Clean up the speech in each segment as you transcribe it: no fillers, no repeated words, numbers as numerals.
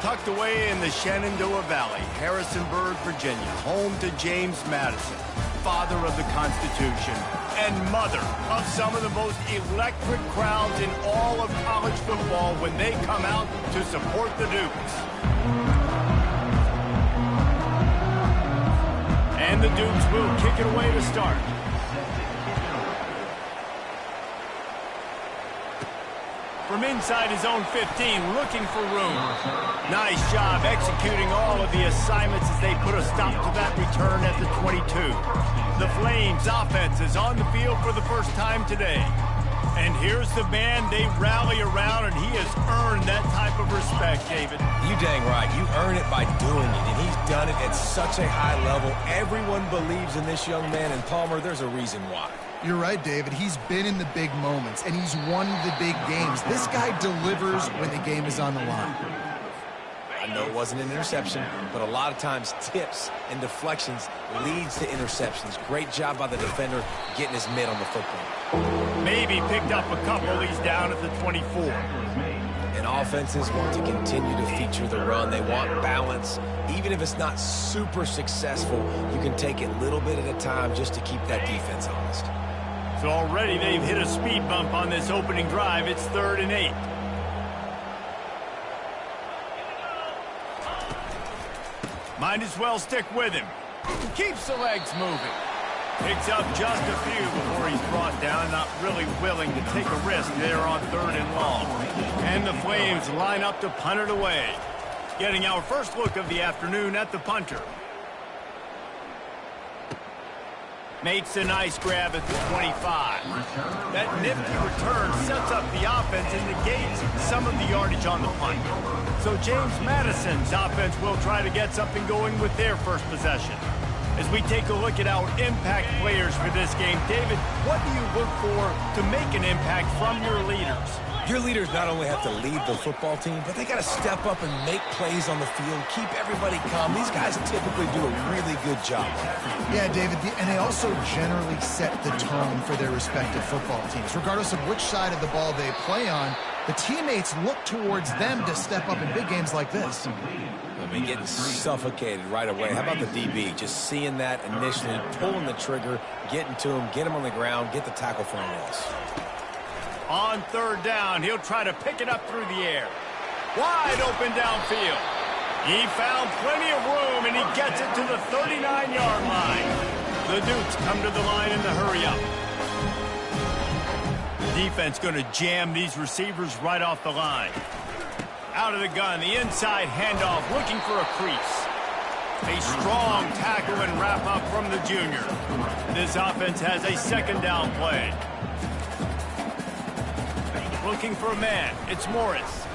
Tucked away in the Shenandoah Valley, Harrisonburg, Virginia, home to James Madison, father of the Constitution and mother of some of the most electric crowds in all of college football when they come out to support the Dukes. And the Dukes will kick it away to start. From inside his own 15, looking for room. Nice job executing all of the assignments as they put a stop to that return at the 22. The Flames offense is on the field for the first time today. And here's the man they rally around, and he has earned that type of respect, David. You dang right. You earn it by doing it, and he's done it at such a high level. Everyone believes in this young man, and Palmer, there's a reason why. You're right, David. He's been in the big moments, and he's won the big games. This guy delivers when the game is on the line. I know it wasn't an interception, but a lot of times tips and deflections leads to interceptions. Great job by the defender getting his mitt on the football. Maybe picked up a couple. He's down at the 24. And offenses want to continue to feature the run. They want balance. Even if it's not super successful, you can take it a little bit at a time just to keep that defense honest. So already they've hit a speed bump on this opening drive. It's 3rd and 8. Might as well stick with him. Keeps the legs moving. Picks up just a few before he's brought down. Not really willing to take a risk there on 3rd and long. And the Flames line up to punt it away. Getting our first look of the afternoon at the punter. Makes a nice grab at the 25. That nifty return sets up the offense and negates some of the yardage on the punt. So James Madison's offense will try to get something going with their first possession. As we take a look at our impact players for this game, David, what do you look for to make an impact from your leaders? Your leaders not only have to lead the football team, but they got to step up and make plays on the field, keep everybody calm. These guys typically do a really good job. Yeah, David, and they also generally set the tone for their respective football teams. Regardless of which side of the ball they play on, the teammates look towards them to step up in big games like this. I mean, getting suffocated right away. How about the DB? Just seeing that initially, pulling the trigger, getting to him, get him on the ground, get the tackle for a loss. On 3rd down, he'll try to pick it up through the air. Wide open downfield. He found plenty of room, and he gets it to the 39-yard line. The Dukes come to the line in the hurry-up. Defense going to jam these receivers right off the line. Out of the gun, the inside handoff, looking for a crease. A strong tackle and wrap-up from the junior. This offense has a 2nd down play. Looking for a man. It's Morris.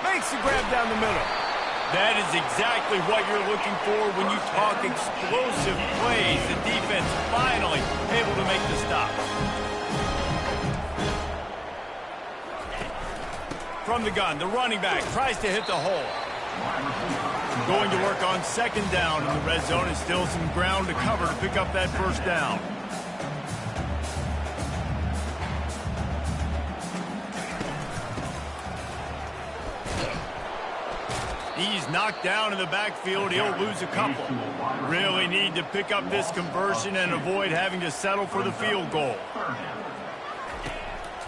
Makes the grab down the middle. That is exactly what you're looking for when you talk explosive plays. The defense finally able to make the stop. From the gun, the running back tries to hit the hole. Going to work on 2nd down in the red zone, and still some ground to cover to pick up that 1st down. He's knocked down in the backfield. He'll lose a couple. Really need to pick up this conversion and avoid having to settle for the field goal.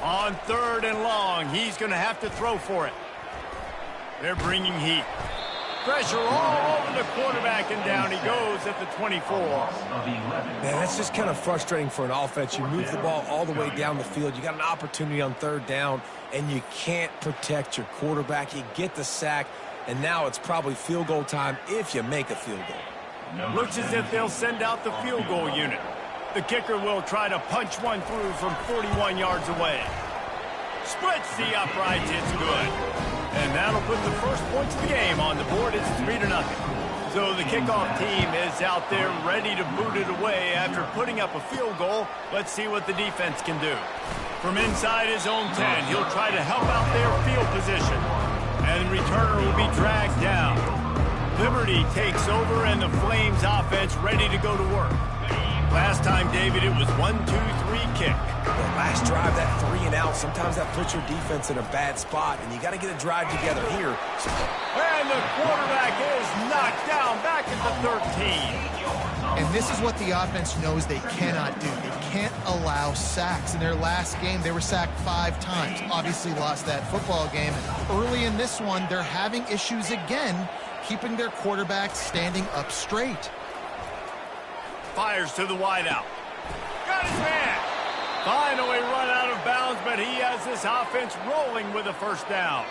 On 3rd and long, he's going to have to throw for it. They're bringing heat. Pressure all over the quarterback, and down he goes at the 24. Man, that's just kind of frustrating for an offense. You move the ball all the way down the field. You got an opportunity on 3rd down, and you can't protect your quarterback. You get the sack, and now it's probably field goal time if you make a field goal. Looks as if they'll send out the field goal unit. The kicker will try to punch one through from 41 yards away. Splits the uprights, it's good. And that'll put the first points of the game on the board. It's 3-0. So the kickoff team is out there ready to boot it away after putting up a field goal. Let's see what the defense can do. From inside his own 10, he'll try to help out their field position. And the returner will be dragged down. Liberty takes over and the Flames offense ready to go to work. Last time, David, it was 1-2-3 kick. The last drive, that 3 and out, sometimes that puts your defense in a bad spot, and you got to get a drive together here. And the quarterback is knocked down back at the 13. And this is what the offense knows they cannot do. They can't allow sacks. In their last game, they were sacked 5 times. Obviously lost that football game. Early in this one, they're having issues again, keeping their quarterback standing up straight. Fires to the wideout. Got his man. Finally run out of bounds, but he has this offense rolling with a first down.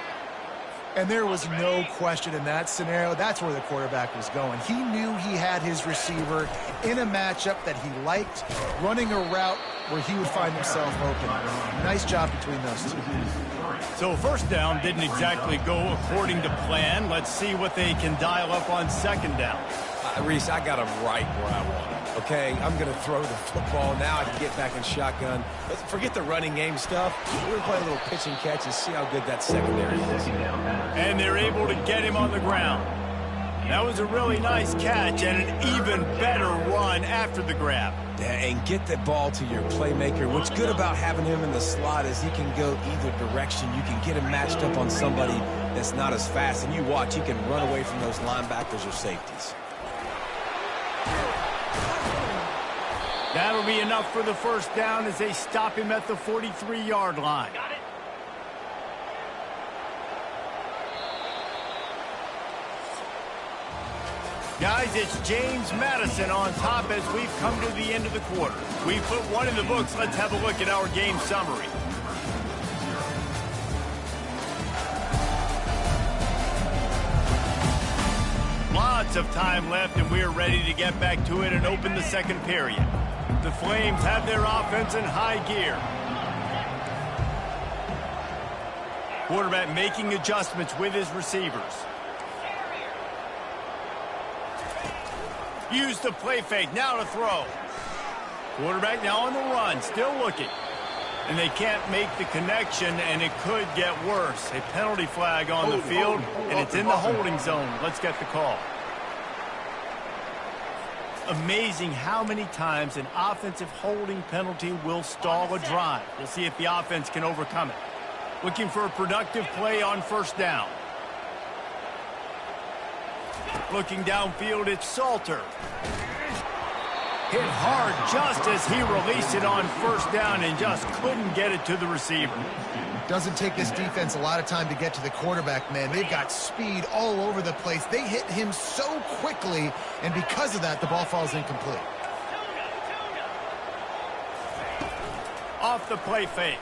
And there was no question in that scenario. That's where the quarterback was going. He knew he had his receiver in a matchup that he liked, running a route where he would find himself open. Nice job between those two. So first down didn't exactly go according to plan. Let's see what they can dial up on second down. Reese, I got him right where I want him. Okay, I'm going to throw the football. Now I can get back in shotgun. Let's forget the running game stuff. We're going to play a little pitch and catch and see how good that secondary is. And they're able to get him on the ground. That was a really nice catch and an even better run after the grab. And get the ball to your playmaker. What's good about having him in the slot is he can go either direction. You can get him matched up on somebody that's not as fast. And you watch, he can run away from those linebackers or safeties. That'll be enough for the first down as they stop him at the 43-yard line. Got it. Guys, it's James Madison on top as we've come to the end of the quarter. We've put one in the books. Let's have a look at our game summary. Lots of time left, and we're ready to get back to it and open the second period. The Flames have their offense in high gear. Quarterback making adjustments with his receivers. Use the play fake, now to throw. Quarterback now on the run, still looking. And they can't make the connection, and it could get worse. A penalty flag on the field, and it's in the holding zone. Let's get the call. Amazing how many times an offensive holding penalty will stall a drive. We'll see if the offense can overcome it. Looking for a productive play on first down. Looking downfield, it's Salter. Hit hard just as he released it on first down and just couldn't get it to the receiver. Doesn't take this defense a lot of time to get to the quarterback, man. They've got speed all over the place. They hit him so quickly, and because of that, the ball falls incomplete. Off the play fake.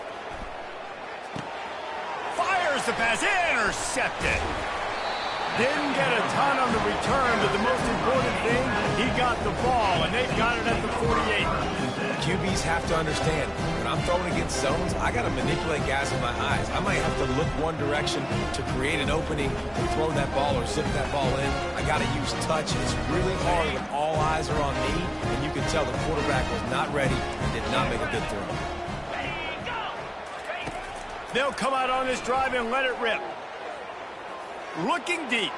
Fires the pass, intercepted. Didn't get a ton on the return, but the most important thing, he got the ball, and they've got it at the 48. QBs have to understand, when I'm throwing against zones, I got to manipulate guys with my eyes. I might have to look one direction to create an opening to throw that ball or zip that ball in. I got to use touch. It's really hard when all eyes are on me, and you can tell the quarterback was not ready and did not make a good throw. They'll come out on this drive and let it rip. Looking deep.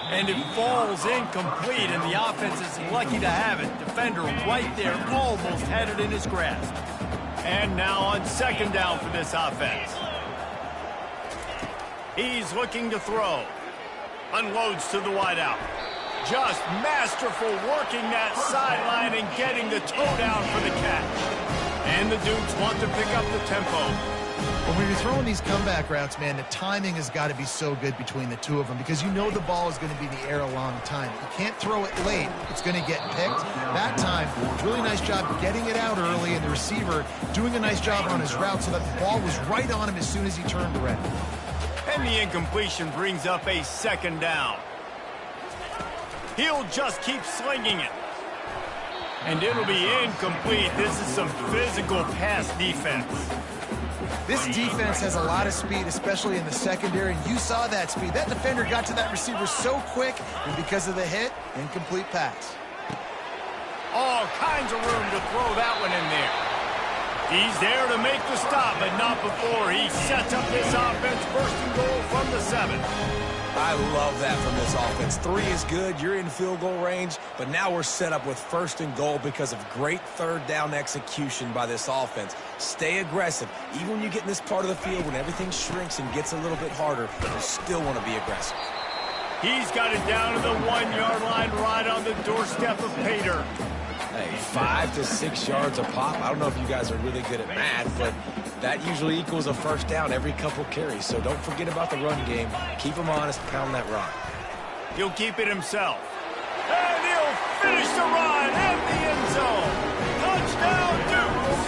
And it falls incomplete, and the offense is lucky to have it. Defender right there, almost had it in his grasp. And now on second down for this offense. He's looking to throw. Unloads to the wideout. Just masterful working that sideline and getting the toe down for the catch. And the Dukes want to pick up the tempo. But when you're throwing these comeback routes, man, the timing has got to be so good between the two of them because you know the ball is going to be in the air a long time. You can't throw it late. It's going to get picked. That time, really nice job getting it out early, and the receiver doing a nice job on his route so that the ball was right on him as soon as he turned around. And the incompletion brings up a second down. He'll just keep slinging it. And it'll be incomplete. This is some physical pass defense. This defense has a lot of speed, especially in the secondary, and you saw that speed. That defender got to that receiver so quick, and because of the hit, incomplete pass. All kinds of room to throw that one in there. He's there to make the stop, but not before he sets up this offense. First and goal from the 7. I love that from this offense. 3 is good. You're in field goal range, but now we're set up with 1st and goal because of great 3rd down execution by this offense. Stay aggressive. Even when you get in this part of the field, when everything shrinks and gets a little bit harder, you still want to be aggressive. He's got it down to the 1-yard line right on the doorstep of pay dirt. Hey, 5 to 6 yards a pop. I don't know if you guys are really good at math, but that usually equals a 1st down every couple carries. So don't forget about the run game. Keep them honest, pound that rock. He'll keep it himself. And he'll finish the run in the end zone. Touchdown, Dukes!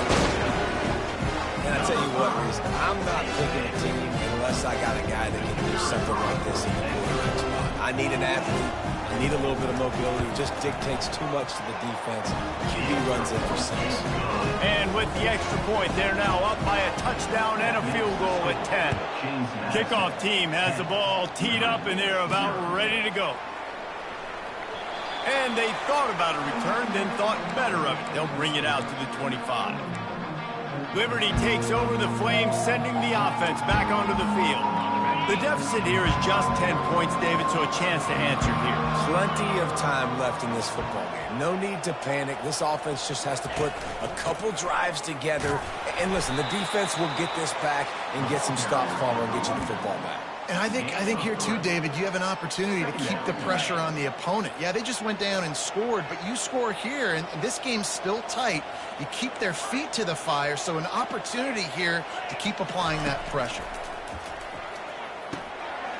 And I tell you what, Reese, I'm not picking a team unless I got a guy that can do something like this in the quarterback spot. I need an athlete. I need a little bit of mobility. It just dictates too much to the defense. QB runs in for 6. And with the extra point, they're now up by a touchdown and a field goal at 10. Kickoff team has the ball teed up, and they're about ready to go. And they thought about a return, then thought better of it. They'll bring it out to the 25. Liberty takes over the Flames, sending the offense back onto the field. The deficit here is just 10 points, David, so a chance to answer here. Plenty of time left in this football game. No need to panic. This offense just has to put a couple drives together. And listen, the defense will get this back and get some stops, Palmer, and get you the football back. And I think here too, David, you have an opportunity to keep the pressure on the opponent. Yeah, they just went down and scored, but you score here, and this game's still tight. You keep their feet to the fire, so an opportunity here to keep applying that pressure.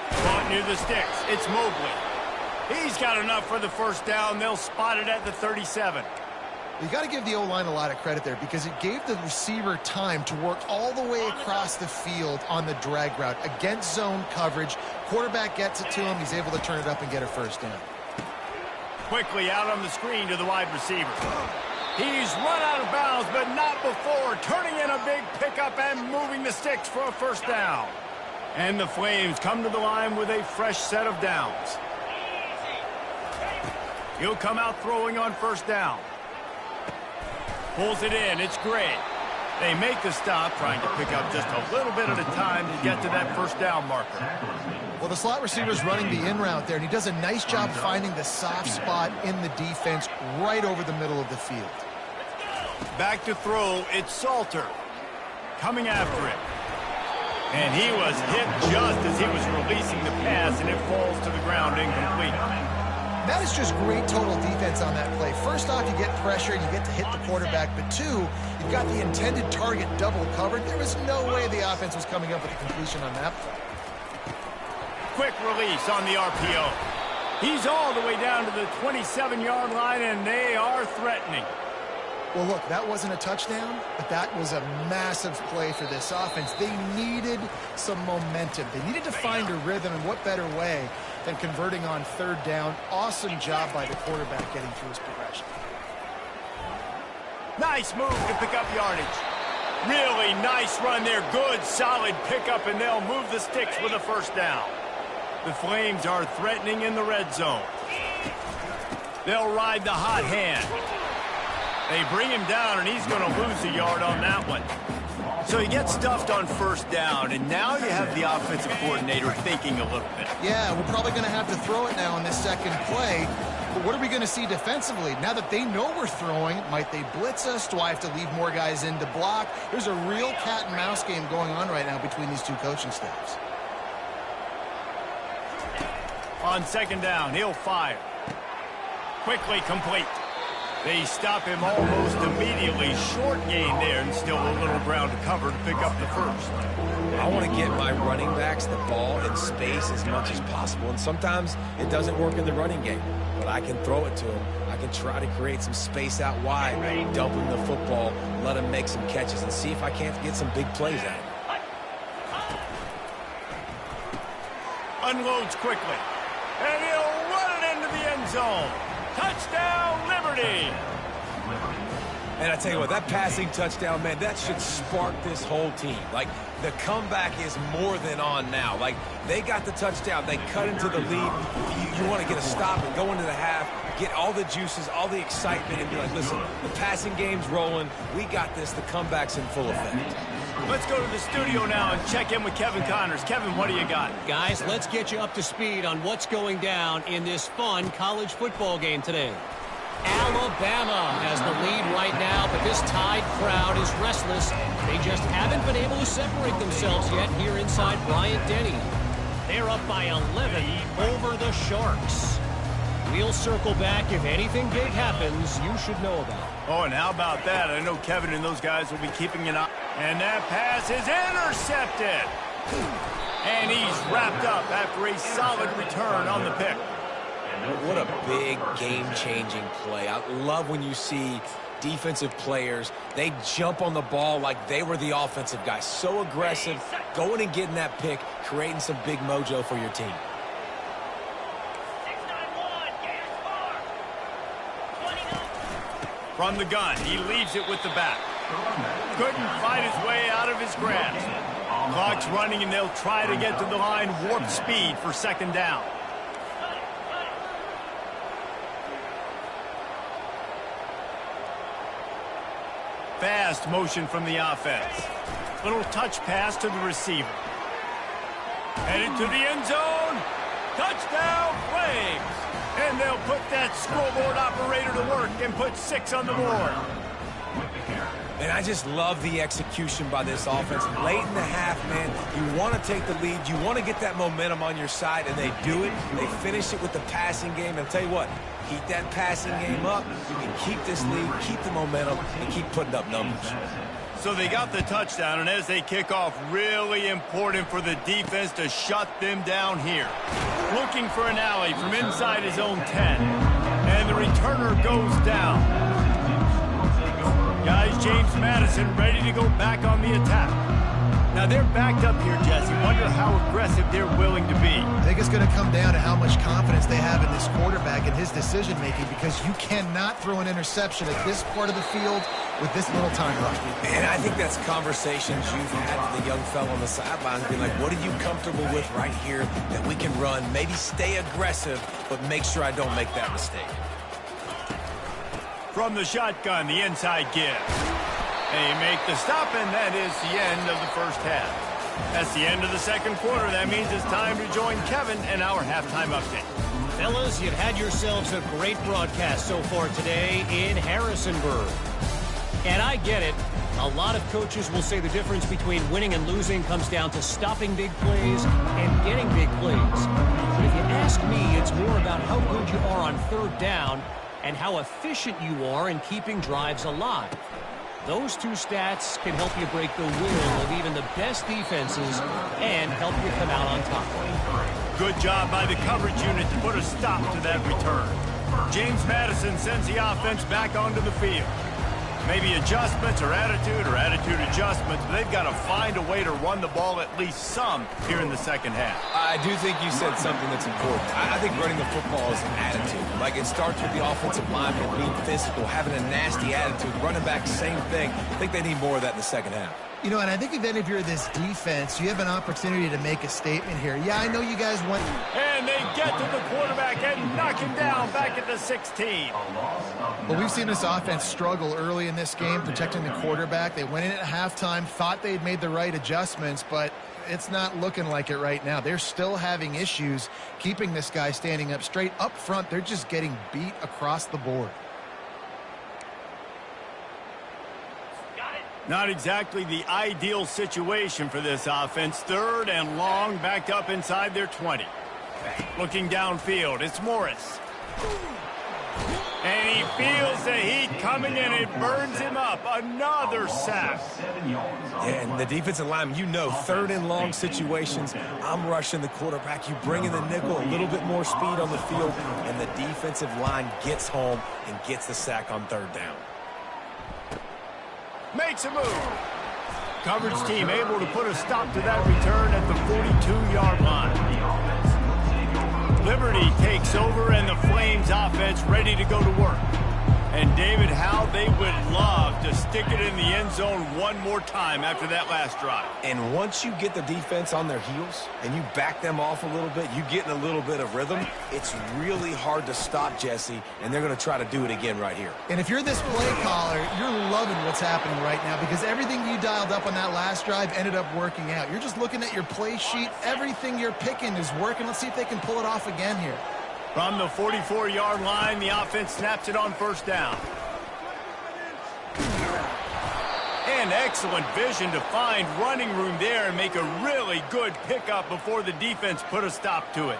Caught near the sticks. It's Mobley. He's got enough for the 1st down. They'll spot it at the 37. You got to give the O-line a lot of credit there because it gave the receiver time to work all the way across the field on the drag route against zone coverage. Quarterback gets it to him. He's able to turn it up and get a 1st down. Quickly out on the screen to the wide receiver. He's run out of bounds, but not before turning in a big pickup and moving the sticks for a 1st down. And the Flames come to the line with a fresh set of downs. He'll come out throwing on 1st down. Pulls it in. It's great. They make the stop, trying to pick up just a little bit at a time to get to that 1st down marker. Well, the slot receiver's running the in route there, and he does a nice job finding the soft spot in the defense right over the middle of the field. Back to throw. It's Salter coming after it. And he was hit just as he was releasing the pass, and it falls to the ground incomplete. That is just great total defense on that play. First off, you get pressure and you get to hit the quarterback, but 2, you've got the intended target double covered. There was no way the offense was coming up with a completion on that play. Quick release on the RPO. He's all the way down to the 27-yard line, and they are threatening. Well, look, that wasn't a touchdown, but that was a massive play for this offense. They needed some momentum. They needed to find a rhythm, and what better way than converting on 3rd down. Awesome job by the quarterback getting through his progression. Nice move to pick up yardage. Really nice run there. Good, solid pickup, and they'll move the sticks with a 1st down. The Flames are threatening in the red zone. They'll ride the hot hand. They bring him down, and he's going to lose a yard on that one. So he gets stuffed on 1st down, and now you have the offensive coordinator thinking a little bit. Yeah, we're probably going to have to throw it now in this 2nd play. But what are we going to see defensively? Now that they know we're throwing, might they blitz us? Do I have to leave more guys in to block? There's a real cat and mouse game going on right now between these 2 coaching staffs. On 2nd down, he'll fire. Quickly complete. They stop him almost immediately. Short gain there, and still a little ground to cover to pick up the 1st. I want to get my running backs the ball in space as much as possible, and sometimes it doesn't work in the running game, but I can throw it to him. I can try to create some space out wide, dump him the football, let him make some catches, and see if I can't get some big plays out of him. Unloads quickly, and he'll run it into the end zone. Touchdown, Liberty! And I tell you what, that passing touchdown, man, that should spark this whole team. Like, the comeback is more than on now. Like, they got the touchdown. They cut into the lead. You want to get a stop and go into the half, get all the juices, all the excitement, and be like, listen, the passing game's rolling. We got this. The comeback's in full effect. Let's go to the studio now and check in with Kevin Connors. Kevin, what do you got? Guys, let's get you up to speed on what's going down in this fun college football game today. Alabama has the lead right now, but this Tide crowd is restless. They just haven't been able to separate themselves yet here inside Bryant-Denny. They're up by 11 over the Sharks. We'll circle back if anything big happens you should know about. Oh, and how about that? I know Kevin and those guys will be keeping an eye. And that pass is intercepted. And he's wrapped up after a solid return on the pick. What a big game-changing play. I love when you see defensive players, they jump on the ball like they were the offensive guy. So aggressive, going and getting that pick, creating some big mojo for your team. From the gun, he leaves it with the back. Couldn't fight his way out of his grasp. Clock's running, and they'll try to get to the line warp speed for second down. Fast motion from the offense. Little touch pass to the receiver. Headed to the end zone. Touchdown, Flames. And they'll put that scoreboard operator to work and put 6 on the board. And I just love the execution by this offense. Late in the half, man, you want to take the lead. You want to get that momentum on your side, and they do it. They finish it with the passing game. And I'll tell you what, keep that passing game up. You can keep this lead, keep the momentum, and keep putting up numbers. So they got the touchdown, and as they kick off, really important for the defense to shut them down here. Looking for an alley from inside his own 10. And the returner goes down. Guys, James Madison ready to go back on the attack. Now they're backed up here, Jesse. Wonder how aggressive they're willing to be. I think it's going to come down to how much confidence they have in this quarterback and his decision-making, because you cannot throw an interception at this part of the field with this little time left. And I think that's conversations you've had with the young fellow on the sidelines, being like, what are you comfortable with right here that we can run? Maybe stay aggressive, but make sure I don't make that mistake. From the shotgun, the inside give. They make the stop, and that is the end of the first half. That's the end of the second quarter. That means it's time to join Kevin and our halftime update. Fellas, you've had yourselves a great broadcast so far today in Harrisonburg. And I get it. A lot of coaches will say the difference between winning and losing comes down to stopping big plays and getting big plays. But if you ask me, it's more about how good you are on third down and how efficient you are in keeping drives alive. Those two stats can help you break the will of even the best defenses and help you come out on top. Good job by the coverage unit to put a stop to that return. James Madison sends the offense back onto the field. Maybe adjustments or attitude adjustments, but they've got to find a way to run the ball at least some here in the second half. I do think you said something that's important. I think running the football is an attitude. Like, it starts with the offensive lineman being physical, having a nasty attitude. Running back, same thing. I think they need more of that in the second half. You know, and I think if you're this defense, you have an opportunity to make a statement here. Yeah, I know you guys want... And they get to the quarterback and knock him down back at the 16. Well, we've seen this offense struggle early in this game, protecting the quarterback. They went in at halftime, thought they'd made the right adjustments, but it's not looking like it right now. They're still having issues keeping this guy standing up straight. Up front, they're just getting beat across the board. Not exactly the ideal situation for this offense. Third and long, backed up inside their 20. Looking downfield, it's Morris. And he feels the heat coming in. It burns him up. Another sack. Yeah, and the defensive lineman, you know, third and long situations, I'm rushing the quarterback. You bring in the nickel, a little bit more speed on the field, and the defensive line gets home and gets the sack on third down. Makes a move. Coverage team able to put a stop to that return at the 42-yard line. Liberty takes over, and the Flames offense ready to go to work. And David, how they would love to stick it in the end zone one more time after that last drive. And once you get the defense on their heels and you back them off a little bit, you get in a little bit of rhythm, it's really hard to stop, Jesse, and they're going to try to do it again right here. And if you're this play caller, you're loving what's happening right now because everything you dialed up on that last drive ended up working out. You're just looking at your play sheet. Everything you're picking is working. Let's see if they can pull it off again here. From the 44-yard line, the offense snaps it on first down. And excellent vision to find running room there and make a really good pickup before the defense put a stop to it.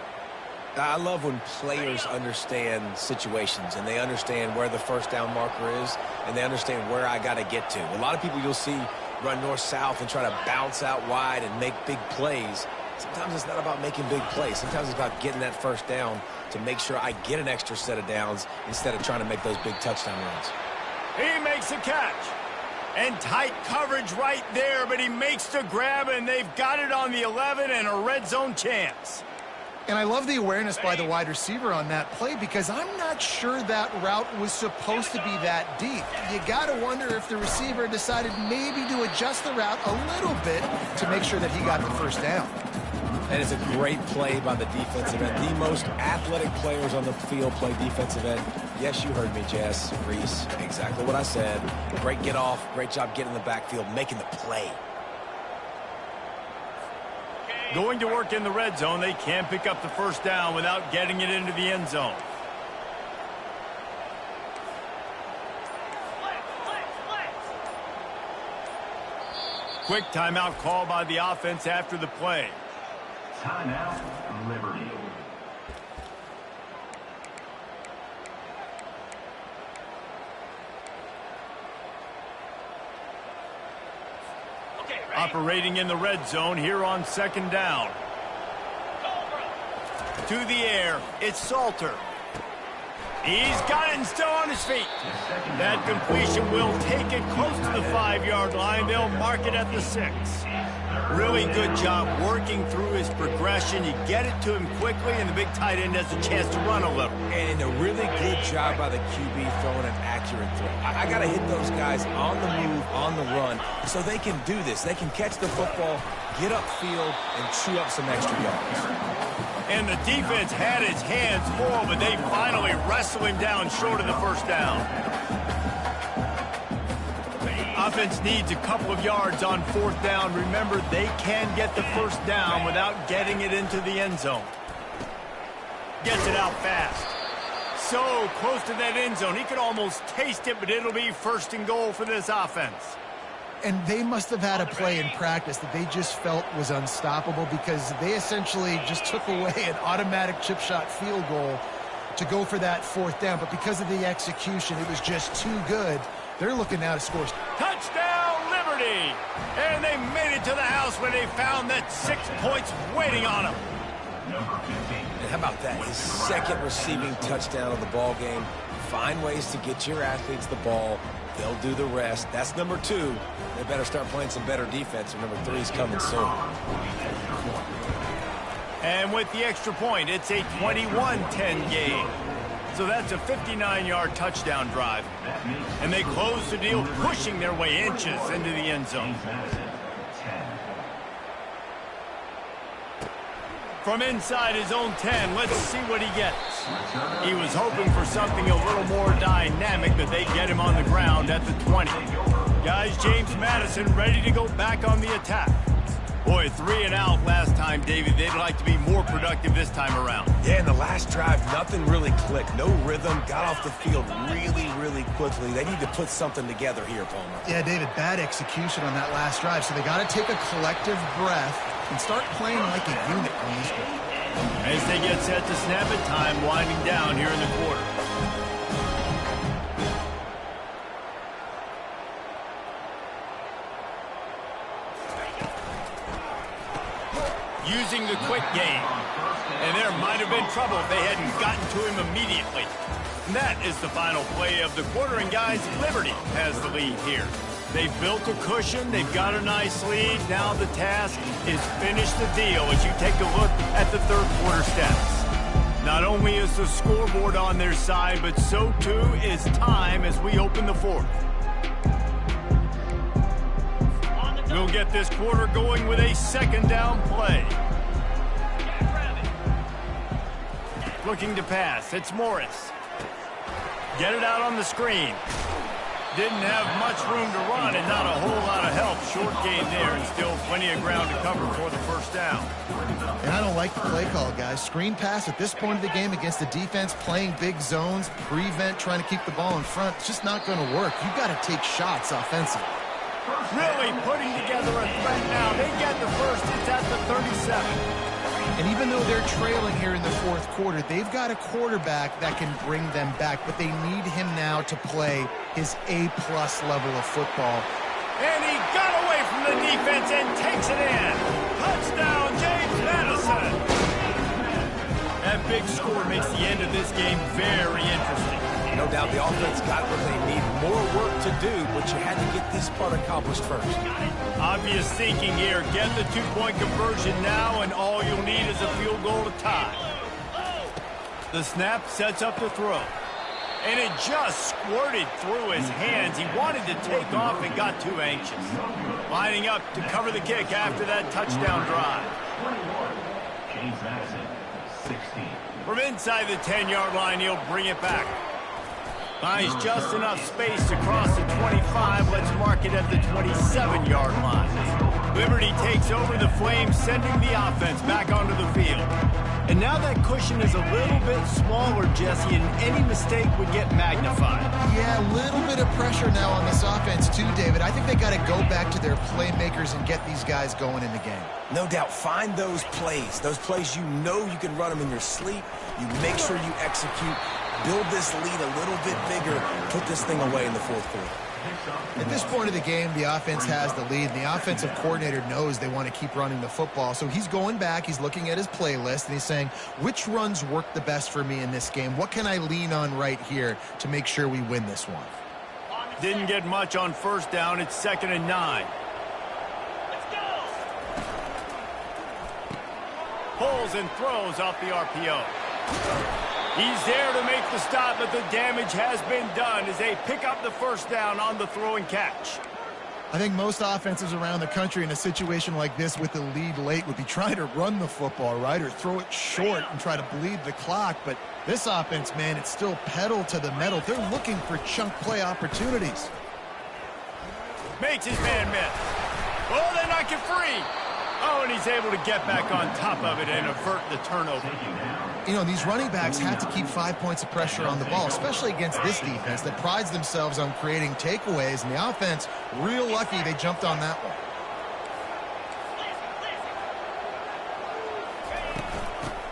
I love when players understand situations and they understand where the first down marker is and they understand where I got to get to. A lot of people you'll see run north-south and try to bounce out wide and make big plays. Sometimes it's not about making big plays. Sometimes it's about getting that first down to make sure I get an extra set of downs instead of trying to make those big touchdown runs. He makes a catch. And tight coverage right there, but he makes the grab, and they've got it on the 11 and a red zone chance. And I love the awareness by the wide receiver on that play because I'm not sure that route was supposed to be that deep. You got to wonder if the receiver decided maybe to adjust the route a little bit to make sure that he got the first down. And it's a great play by the defensive end. The most athletic players on the field play defensive end. Yes, you heard me, Jess, Reese. Exactly what I said. Great get off. Great job getting in the backfield, making the play. Going to work in the red zone, they can't pick up the first down without getting it into the end zone. Quick timeout call by the offense after the play. Timeout, Liberty. Operating in the red zone here on second down. To the air, it's Salter. He's got it and still on his feet. That completion will take it close to the 5-yard line. They'll mark it at the 6. Really good job working through his progression. You get it to him quickly, and the big tight end has a chance to run a little. And a really good job by the QB throwing an accurate throw. I got to hit those guys on the move, on the run, so they can do this. They can catch the football, get upfield, and chew up some extra yards. And the defense had its hands full, but they finally wrestle him down short of the first down. Offense needs a couple of yards on fourth down. Remember, they can get the first down without getting it into the end zone. Gets it out fast. So close to that end zone. He could almost taste it, but it'll be first and goal for this offense. And they must have had a play in practice that they just felt was unstoppable because they essentially just took away an automatic chip shot field goal to go for that fourth down. But because of the execution, it was just too good. They're looking now to score. Touchdown, Liberty! And they made it to the house when they found that 6 points waiting on them. And how about that? His second receiving touchdown of the ball game. Find ways to get your athletes the ball. They'll do the rest. That's number 2. They better start playing some better defense. And number 3 is coming soon. And with the extra point, it's a 21-10 game. So that's a 59-yard touchdown drive. And they close the deal, pushing their way inches into the end zone. From inside his own 10, let's see what he gets. He was hoping for something a little more dynamic, but they get him on the ground at the 20. Guys, James Madison ready to go back on the attack. Boy, 3 and out last time, David. They'd like to be more productive this time around. Yeah, in the last drive, nothing really clicked. No rhythm, got off the field really, really quickly. They need to put something together here, Palmer. Yeah, David, bad execution on that last drive. So they got to take a collective breath and start playing like a unit on this one. As they get set to snap it, time winding down here in the quarter. Using the quick game. And there might have been trouble if they hadn't gotten to him immediately. And that is the final play of the quarter. And guys, Liberty has the lead here. They've built a cushion. They've got a nice lead. Now the task is finish the deal as you take a look at the third quarter stats. Not only is the scoreboard on their side, but so too is time as we open the fourth. We'll get this quarter going with a second down play. Looking to pass. It's Morris. Get it out on the screen. Didn't have much room to run and not a whole lot of help. Short gain there and still plenty of ground to cover for the first down. And I don't like the play call, guys. Screen pass at this point of the game against the defense, playing big zones, prevent, trying to keep the ball in front. It's just not going to work. You've got to take shots offensively. Really putting together a threat now. They get the first. It's at the 37. And even though they're trailing here in the fourth quarter, they've got a quarterback that can bring them back, but they need him now to play his A-plus level of football. And he got away from the defense and takes it in. Touchdown, James Madison. That big score makes the end of this game very interesting. No doubt the offense got what they need. More work to do, but you had to get this part accomplished first. Obvious thinking here. Get the two-point conversion now, and all you'll need is a field goal to tie. The snap sets up the throw. And it just squirted through his hands. He wanted to take off and got too anxious. Lining up to cover the kick after that touchdown drive. James Madison, 16. From inside the 10-yard line, he'll bring it back. Finds just enough space to cross the 25. Let's mark it at the 27-yard line. Liberty takes over the Flames, sending the offense back onto the field. And now that cushion is a little bit smaller, Jesse, and any mistake would get magnified. Yeah, a little bit of pressure now on this offense too, David. I think they got to go back to their playmakers and get these guys going in the game. No doubt, find those plays you know you can run them in your sleep. You make sure you execute. Build this lead a little bit bigger. Put this thing away in the fourth quarter. At this point of the game, the offense has the lead, and the offensive coordinator knows they want to keep running the football. So he's going back, he's looking at his playlist, and he's saying, which runs work the best for me in this game? What can I lean on right here to make sure we win this one? Didn't get much on first down. It's 2nd and 9. Pulls and throws off the RPO. He's there to make the stop, but the damage has been done as they pick up the first down on the throw and catch. I think most offenses around the country in a situation like this with the lead late would be trying to run the football, right, or throw it short and try to bleed the clock. But this offense, man, it's still pedal to the metal. They're looking for chunk play opportunities. Makes his man miss. Oh, they knock it free. Oh, and he's able to get back on top of it and avert the turnover. You know, these running backs have to keep 5 points of pressure on the ball, especially against this defense that prides themselves on creating takeaways. And the offense, real lucky they jumped on that one.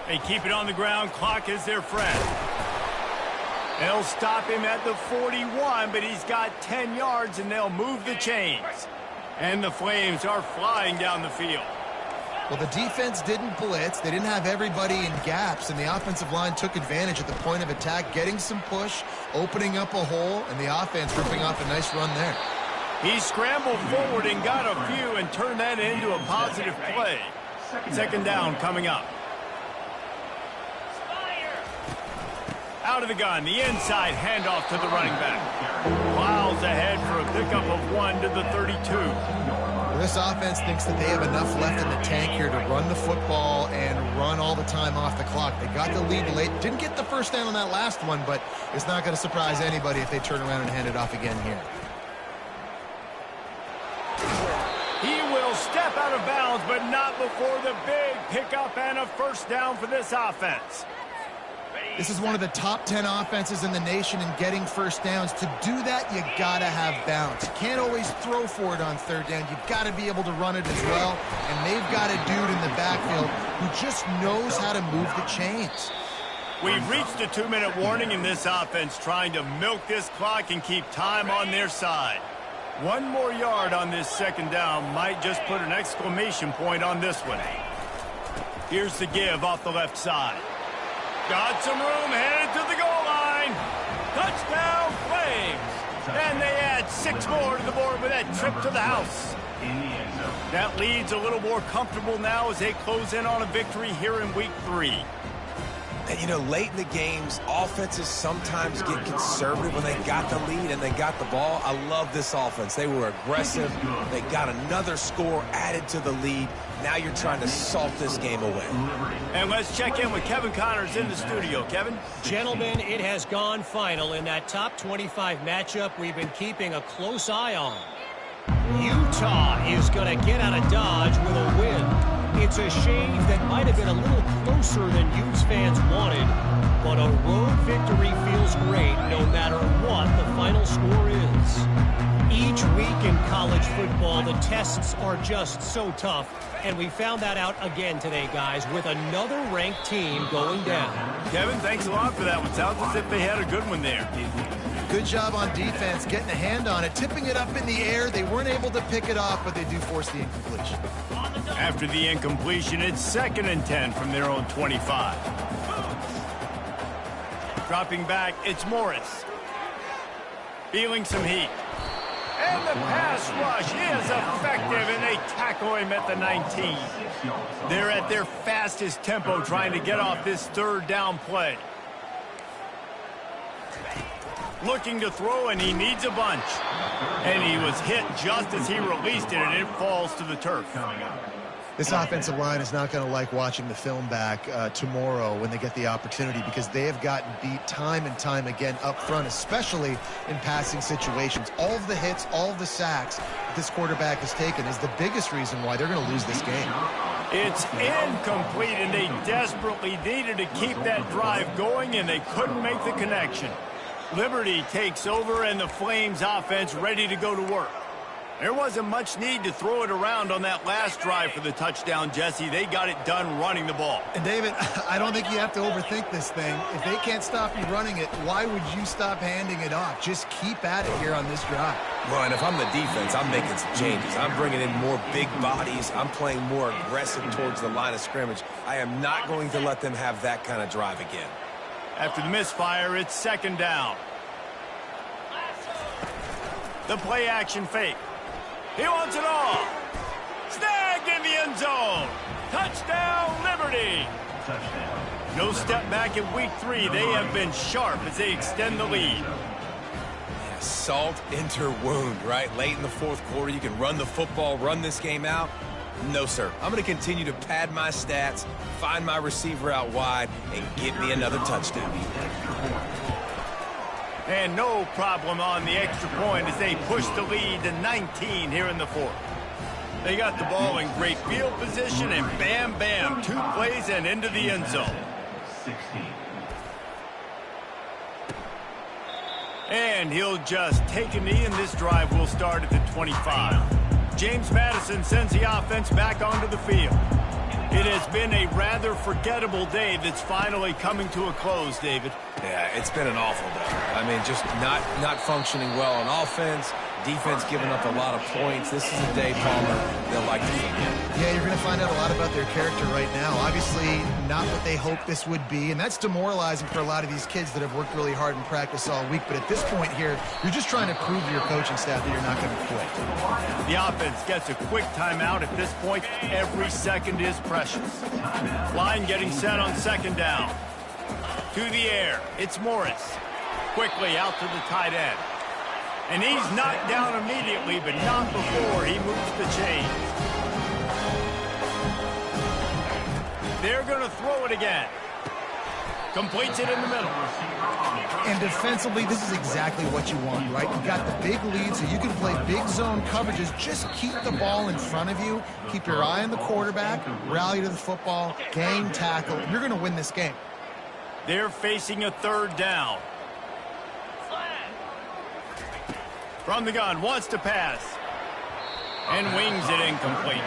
They keep it on the ground. Clock is their friend. They'll stop him at the 41, but he's got 10 yards, and they'll move the chains. And the Flames are flying down the field. Well, the defense didn't blitz. They didn't have everybody in gaps, and the offensive line took advantage at the point of attack, getting some push, opening up a hole, and the offense ripping off a nice run there. He scrambled forward and got a few and turned that into a positive play. 2nd down coming up. Out of the gun, the inside handoff to the running back. Plows ahead for a pickup of 1 to the 32. This offense thinks that they have enough left in the tank here to run the football and run all the time off the clock. They got the lead late. Didn't get the first down on that last one, but it's not going to surprise anybody if they turn around and hand it off again here. He will step out of bounds, but not before the big pickup and a first down for this offense. This is one of the top 10 offenses in the nation in getting first downs. To do that, you got to have bounce. You can't always throw for it on 3rd down. You've got to be able to run it as well. And they've got a dude in the backfield who just knows how to move the chains. We've reached a 2-minute warning in this offense, trying to milk this clock and keep time on their side. 1 more yard on this 2nd down might just put an exclamation point on this one. Here's the give off the left side. Got some room, headed to the goal line. Touchdown, Flames. And they add 6 more to the board with that trip to the house. That lead's a little more comfortable now as they close in on a victory here in week 3. And, you know, late in the games, offenses sometimes get conservative when they got the lead and they got the ball. I love this offense. They were aggressive. They got another score added to the lead. Now you're trying to salt this game away. And let's check in with Kevin Connors in the studio. Kevin? Gentlemen, it has gone final in that top 25 matchup we've been keeping a close eye on. Utah is going to get out of Dodge with a win. It's a shave that might have been a little closer than Utes fans wanted, but a road victory feels great no matter what the final score is. Each week in college football, the tests are just so tough, and we found that out again today, guys, with another ranked team going down. Kevin, thanks a lot for that one. Sounds as if they had a good one there. Good job on defense, getting a hand on it, tipping it up in the air. They weren't able to pick it off, but they do force the incompletion. After the incompletion, it's 2nd and 10 from their own 25. Dropping back, it's Morris. Feeling some heat. And the pass rush is effective, and they tackle him at the 19. They're at their fastest tempo trying to get off this 3rd down play. Looking to throw, and he needs a bunch. And he was hit just as he released it, and it falls to the turf. This offensive line is not going to like watching the film back tomorrow when they get the opportunity, because they have gotten beat time and time again up front, especially in passing situations. All of the hits, all of the sacks that this quarterback has taken is the biggest reason why they're going to lose this game. It's incomplete, and they desperately needed to keep that drive going, and they couldn't make the connection. Liberty takes over, and the Flames offense ready to go to work. There wasn't much need to throw it around on that last drive for the touchdown, Jesse. They got it done running the ball. And, David, I don't think you have to overthink this thing. If they can't stop you running it, why would you stop handing it off? Just keep at it here on this drive. Well, and if I'm the defense, I'm making some changes. I'm bringing in more big bodies. I'm playing more aggressive towards the line of scrimmage. I am not going to let them have that kind of drive again. After the misfire, it's 2nd down. The play action fake. He wants it all. Snag in the end zone. Touchdown, Liberty. Touchdown. No step back in week 3. They have been sharp as they extend the lead. Yeah, salt into wound, right? Late in the 4th quarter, you can run the football, run this game out. No, sir. I'm going to continue to pad my stats, find my receiver out wide, and get me another touchdown. And no problem on the extra point as they push the lead to 19 here in the 4th. They got the ball in great field position, and bam, bam, 2 plays and into the end zone. 16. And he'll just take a knee, and this drive will start at the 25. James Madison sends the offense back onto the field. It has been a rather forgettable day that's finally coming to a close, David. Yeah, it's been an awful day. I mean, just not functioning well on offense, defense giving up a lot of points. This is a day, Palmer, they'll like to forget. Yeah, you're going to find out a lot about their character right now. Obviously, not what they hoped this would be, and that's demoralizing for a lot of these kids that have worked really hard in practice all week. But at this point here, you're just trying to prove to your coaching staff that you're not going to quit. The offense gets a quick timeout. At this point, every second is precious. Line getting set on 2nd down. To the air, it's Morris. Quickly out to the tight end. And he's knocked down immediately, but not before he moves the chains. They're going to throw it again. Completes it in the middle. And defensively, this is exactly what you want, right? You've got the big lead, so you can play big zone coverages. Just keep the ball in front of you. Keep your eye on the quarterback. Rally to the football. Gang tackle. You're going to win this game. They're facing a 3rd down. From the gun, wants to pass. And wings it incomplete.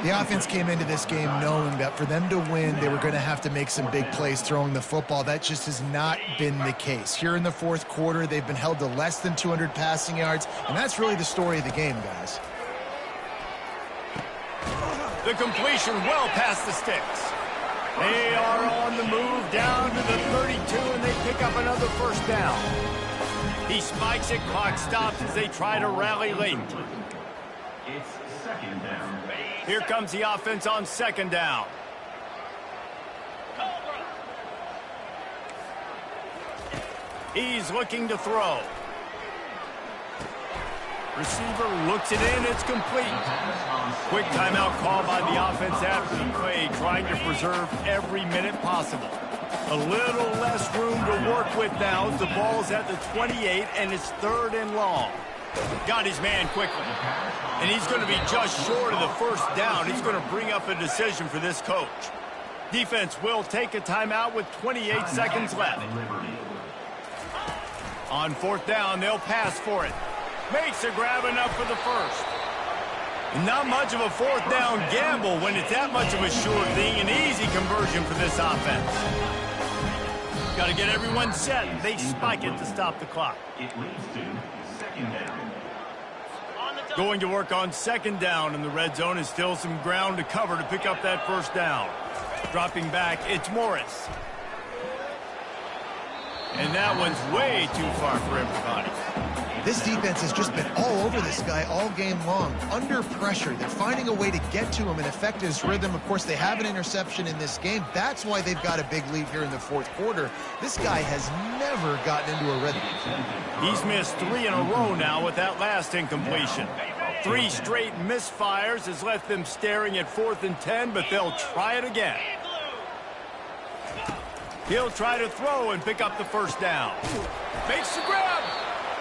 The offense came into this game knowing that for them to win, they were going to have to make some big plays throwing the football. That just has not been the case. Here in the 4th quarter, they've been held to less than 200 passing yards, and that's really the story of the game, guys. The completion well past the sticks. They are on the move down to the 32, and they pick up another 1st down. He spikes it, clock stops as they try to rally late. It's 2nd down. Here comes the offense on 2nd down. He's looking to throw. Receiver looks it in. It's complete. Quick timeout call by the offense after the play, trying to preserve every minute possible. A little less room to work with now as the ball's at the 28 and it's 3rd and long. Got his man quickly. And he's going to be just short of the first down. He's going to bring up a decision for this coach. Defense will take a timeout with 28 seconds left. On 4th down, they'll pass for it. Makes a grab enough for the first. Not much of a 4th down gamble when it's that much of a sure thing. An easy conversion for this offense. Got to get everyone set. They spike it to stop the clock. It leads to 2nd down. Going to work on 2nd down, and the red zone is still some ground to cover to pick up that first down. Dropping back, it's Morris. And that one's way too far for everybody. This defense has just been all over this guy all game long. Under pressure, they're finding a way to get to him and affect his rhythm. Of course, they have an interception in this game. That's why they've got a big lead here in the 4th quarter. This guy has never gotten into a rhythm. He's missed 3 in a row now with that last incompletion. 3 straight misfires has left them staring at 4th and 10, but they'll try it again. He'll try to throw and pick up the first down. Makes the grab.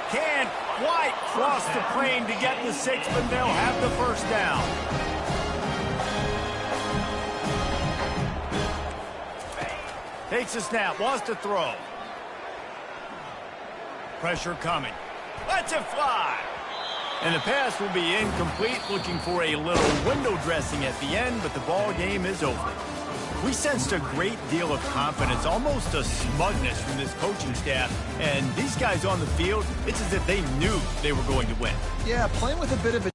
Can't quite cross the plane to get the 6, but they'll have the first down. Takes a snap, wants to throw. Pressure coming. Lets it fly. And the pass will be incomplete, looking for a little window dressing at the end, but the ball game is over. We sensed a great deal of confidence, almost a smugness from this coaching staff. And these guys on the field, it's as if they knew they were going to win. Yeah, playing with a bit of a